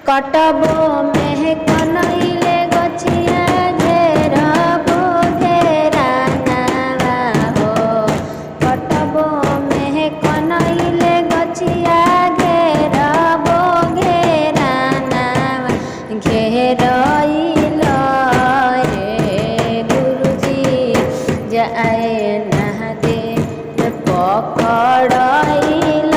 कटबो में कनैले गछिया घेरबो घेरानावा हो। कटबो में कनैले गछिया घेरबो घेरानावा घेरइल गुरुजी जाए ना दे पकड़इल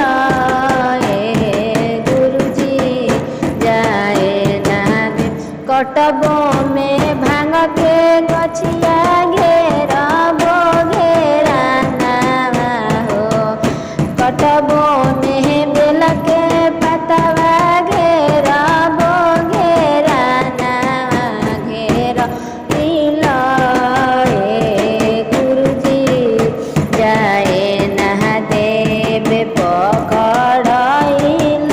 कटबो में भांग के गछिया घेरबो घेरानावा हो। कटबो में बेल के पतवा घेरबो घेरानावा घेरइल गुरुजी जाए ना देबे पकड़इल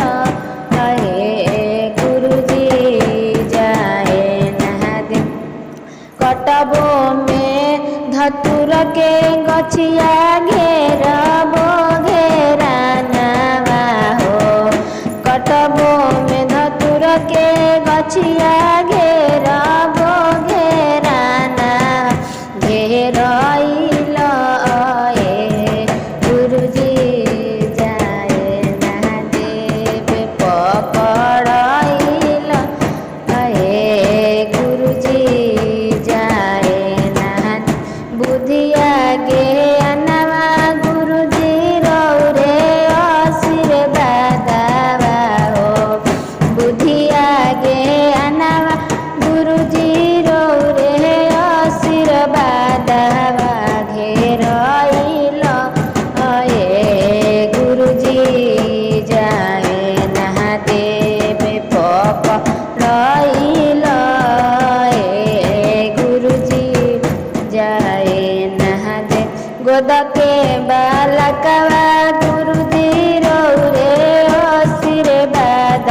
कटबो में धतूर के गछिया घेरबो घेरानावा हो। कटबो में धतूर के गछिया घेरबो घेरानावा घेरइल गुरुजी जाए ना देबे पकड़इल गुरुजी बुधिया गे अनवा गुरुजी रौरे आशीर्वादवा हो। बुधिया गे अनवा गुरुजी रौरे आशीर्वादवा घेरइल गुरुजी जाए ना देबे पकड़इल गोद के बालकवा गुरुजी रौरे आशीर्वादवा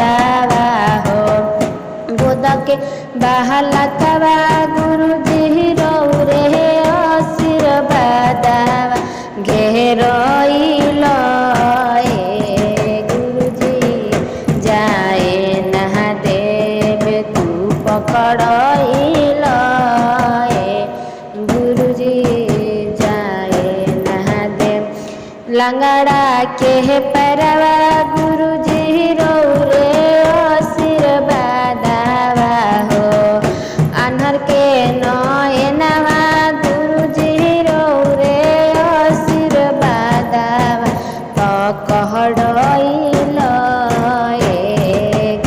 हो। गोद के बालकवा गुरुजी रौरे आशीर्वादवा घेरइल गुरुजी जाए ना देबे तू पकड़इल गुरुजी लंगड़ा के परवा गुरुजी रौरे आशीर्वादवा हो। अनहर के नयनवा गुरुजी रौरे आशीर्वादवा पकड़इल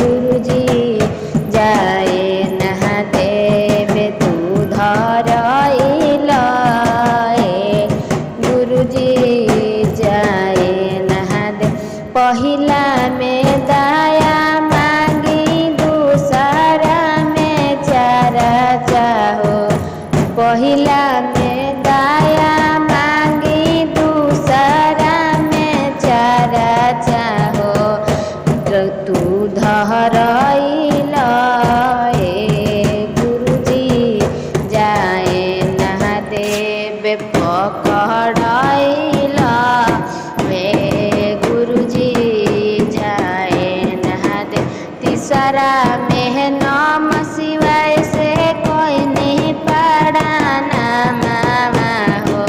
गुरुजी जाए ना देबे तू धरइल गुरुजी पहिला में दया मांगी दूसरा में चारा चाहो। पहिला में दया मांगी दूसरा में चारा चाहो। तू धरइल गुरुजी जाए ना देबे पकड़इल तीसरा में नाम शिवाय से कोई नहीं पढ़ाना मामा हो।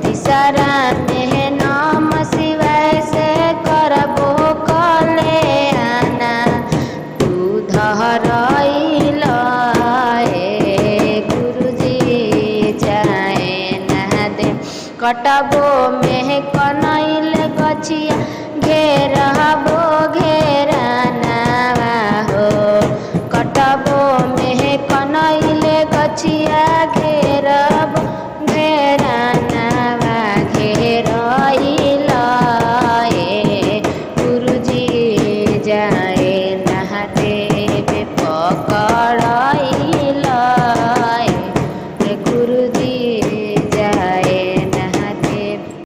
तीसरा में नाम शिवाय से करबो कले आना तू धरइल गुरुजी जाए ना दे कटबो में कनैले गछिया घेरबो घेराना